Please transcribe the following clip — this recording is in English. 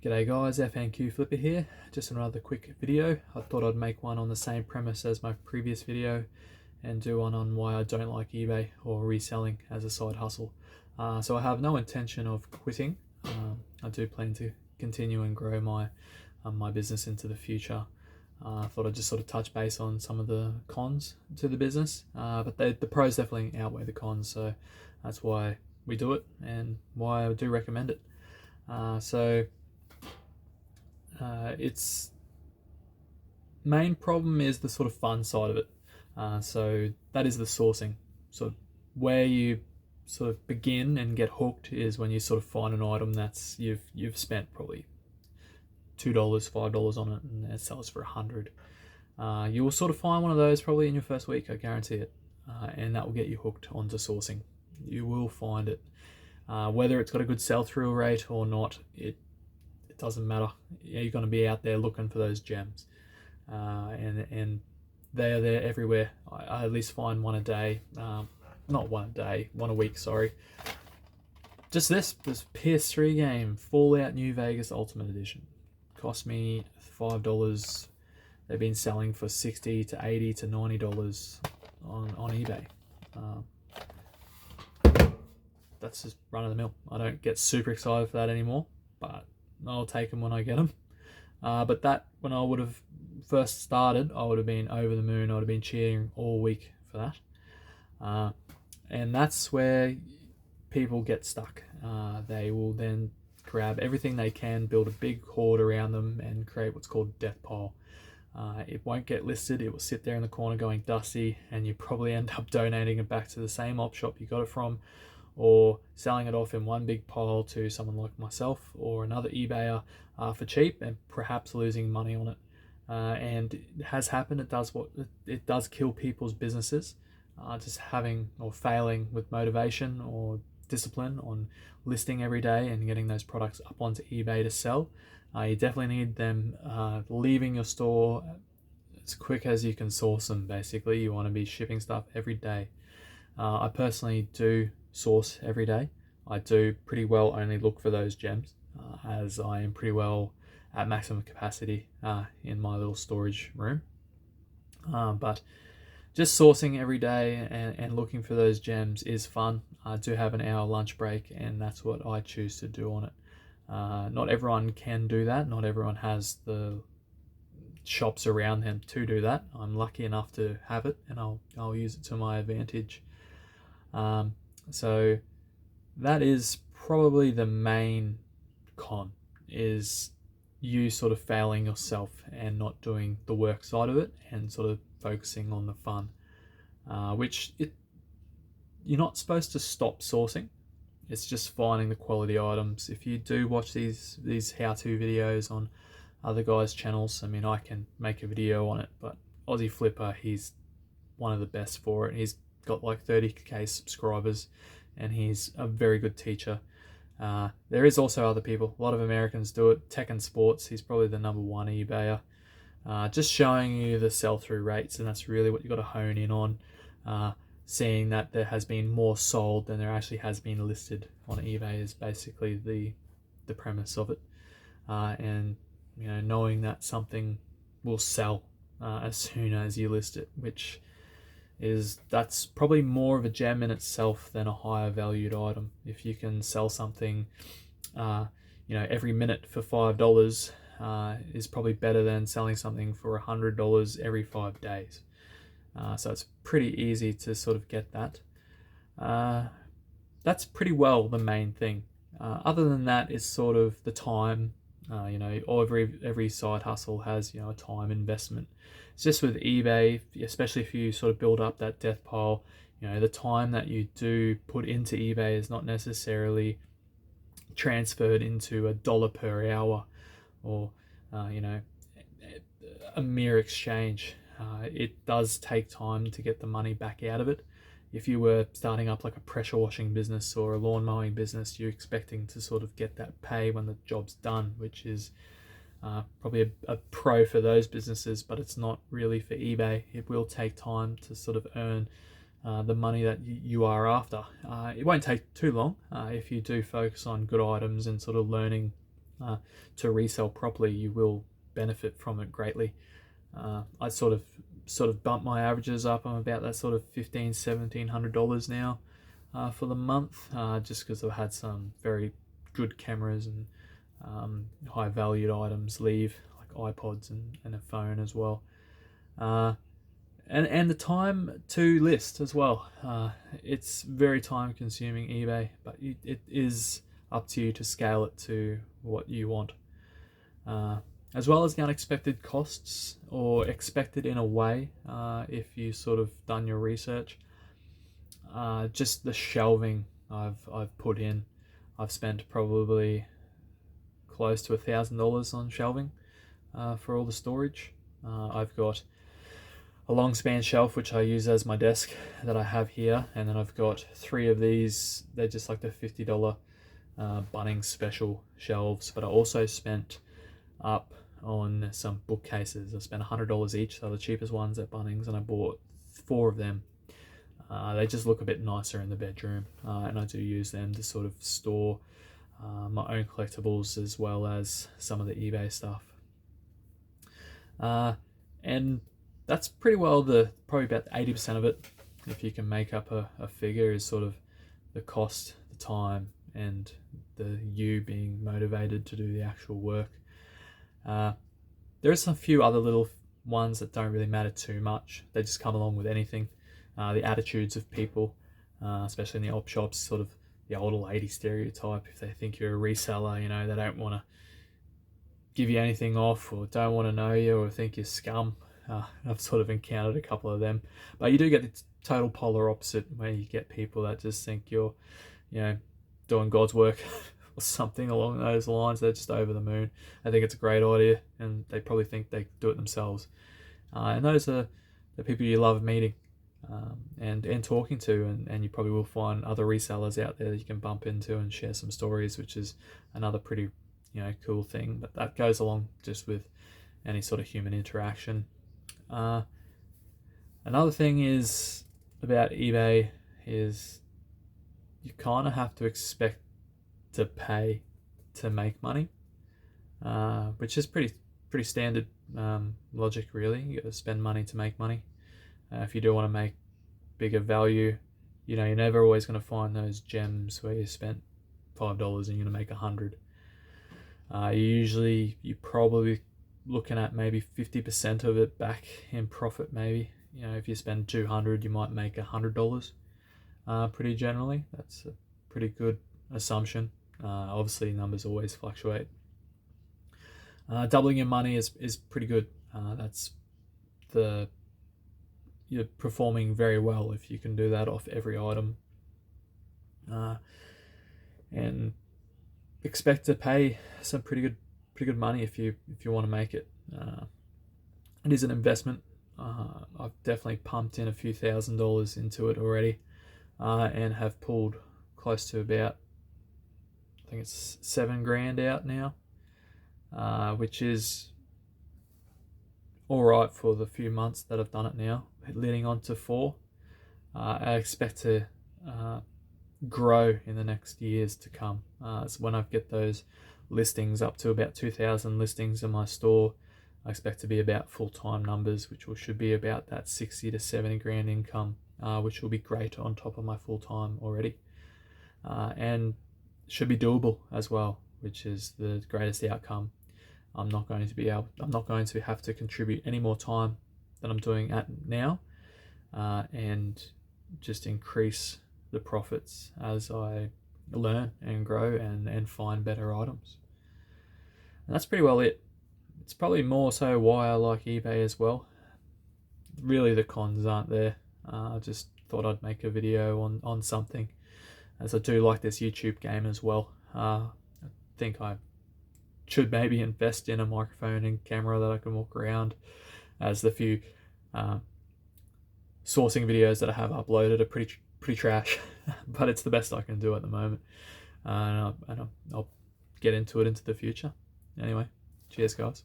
G'day guys, FNQ Flipper here. Just another quick video. I thought I'd make one on the same premise as my previous video and do one on why I don't like eBay or reselling as a side hustle. So I have no intention of quitting. I do plan to continue and grow my business into the future. I thought I'd just sort of touch base on some of the cons to the business, but the pros definitely outweigh the cons, so that's why we do it and why I do recommend it. Its main problem is the sort of fun side of it. So that is the sourcing. So where you sort of begin and get hooked is when you sort of find an item that's you've spent probably $2, $5 on it, and it sells for $100. You will sort of find one of those probably in your first week, I guarantee it, and that will get you hooked onto sourcing. You will find it. Whether it's got a good sell-through rate or not, it doesn't matter. You're going to be out there looking for those gems, and they are there everywhere. I at least find one a day, not one a day, one a week, sorry. Just this PS3 game, Fallout New Vegas Ultimate Edition, cost me $5. They've been selling for $60 to $80 to $90 on eBay. That's just run of the mill. I don't get super excited for that anymore, but I'll take them when I get them. But that, when I would have first started, I would have been over the moon. I would have been cheering all week for that. And that's where people get stuck. They will then grab everything they can, build a big hoard around them, and create what's called death pile. It won't get listed. It will sit there in the corner going dusty, and you probably end up donating it back to the same op shop you got it from, or selling it off in one big pile to someone like myself or another eBayer for cheap, and perhaps losing money on it. And it has happened. It does kill people's businesses, just having or failing with motivation or discipline on listing every day and getting those products up onto eBay to sell. You definitely need them leaving your store as quick as you can source them. Basically, you want to be shipping stuff every day. I personally do source every day. I do pretty well only look for those gems, as I am pretty well at maximum capacity in my little storage room. But just sourcing every day and looking for those gems is fun. I do have an hour lunch break, and that's what I choose to do on it. Not everyone can do that. Not everyone has the shops around them to do that. I'm lucky enough to have it, and I'll use it to my advantage. So that is probably the main con, is you sort of failing yourself and not doing the work side of it and sort of focusing on the fun, you're not supposed to stop sourcing. It's just finding the quality items. If you do watch these how-to videos on other guys' channels, I mean, I can make a video on it, but Aussie Flipper, he's one of the best for it. He's got like 30k subscribers, and he's a very good teacher. There is also other people. A lot of Americans do it. Tekken Sports, he's probably the #1 eBayer. Just showing you the sell-through rates, and that's really what you got to hone in on. Seeing that there has been more sold than there actually has been listed on eBay is basically the premise of it. And you know, knowing that something will sell as soon as you list it, that's probably more of a gem in itself than a higher valued item. If you can sell something every minute for $5, is probably better than selling something for $100 every 5 days. So it's pretty easy to sort of get that. That's pretty well the main thing. Other than that is sort of the time. Every side hustle has a time investment. It's just with eBay, especially if you sort of build up that death pile, the time that you do put into eBay is not necessarily transferred into $1 per hour or a mere exchange. It does take time to get the money back out of it. If you were starting up like a pressure washing business or a lawn mowing business, you're expecting to sort of get that pay when the job's done, which is probably a pro for those businesses, but it's not really for eBay. It will take time to sort of earn the money that you are after. It won't take too long if you do focus on good items and sort of learning to resell properly, you will benefit from it greatly. I sort of bumped my averages up. I'm about that sort of $1,500-$1,700 now for the month, just because I've had some very good cameras and high valued items leave, like iPods and a phone as well. And the time to list as well. It's very time consuming, eBay, but it is up to you to scale it to what you want. As well as the unexpected costs, or expected in a way, if you sort of done your research. Just the shelving I've put in. I've spent probably close to $1,000 on shelving for all the storage. I've got a long span shelf which I use as my desk that I have here, and then I've got 3 of these. They're just like the $50 Bunnings special shelves, but I also spent up on some bookcases. I spent $100 each, so the cheapest ones at Bunnings, and I bought 4 of them. They just look a bit nicer in the bedroom, and I do use them to sort of store my own collectibles as well as some of the eBay stuff. And that's pretty well probably about 80% of it, if you can make up a figure, is sort of the cost, the time, and the you being motivated to do the actual work. There are some few other little ones that don't really matter too much. They just come along with anything. The attitudes of people, especially in the op shops, sort of the older lady stereotype. If they think you're a reseller, they don't want to give you anything off, or don't want to know you, or think you're scum. I've sort of encountered a couple of them, but you do get the total polar opposite, where you get people that just think you're, doing God's work or something along those lines. They're just over the moon. I think it's a great idea, and they probably think they do it themselves. And those are the people you love meeting and talking to, and you probably will find other resellers out there that you can bump into and share some stories, which is another pretty cool thing. But that goes along just with any sort of human interaction. Another thing is about eBay is you kind of have to expect to pay to make money, which is pretty standard logic, really. You got to spend money to make money. If you do want to make bigger value, you're never always going to find those gems where you spent $5 and you're going to make 100. You're probably looking at maybe 50% of it back in profit. Maybe if you spend 200, you might make $100. Pretty generally, that's a pretty good assumption. Obviously, numbers always fluctuate. Doubling your money is pretty good. You're performing very well if you can do that off every item. And expect to pay some pretty good money if you want to make it. It is an investment. I've definitely pumped in a few $1,000s into it already, and have pulled close to about, I think it's $7,000 out now, which is all right for the few months that I've done it now, leading on to 4. I expect to grow in the next years to come. So when I get those listings up to about 2,000 listings in my store, I expect to be about full-time numbers, which should be about that 60 to 70 grand income, which will be great on top of my full-time already, and should be doable as well, which is the greatest outcome. I'm not going to have to contribute any more time than I'm doing at now, and just increase the profits as I learn and grow and find better items. And that's pretty well it. It's probably more so why I like eBay as well. Really, the cons aren't there. I just thought I'd make a video on something, as I do like this YouTube game as well. I think I should maybe invest in a microphone and camera that I can walk around, as the few sourcing videos that I have uploaded are pretty trash, but it's the best I can do at the moment, and I'll get into it into the future. Anyway, cheers guys.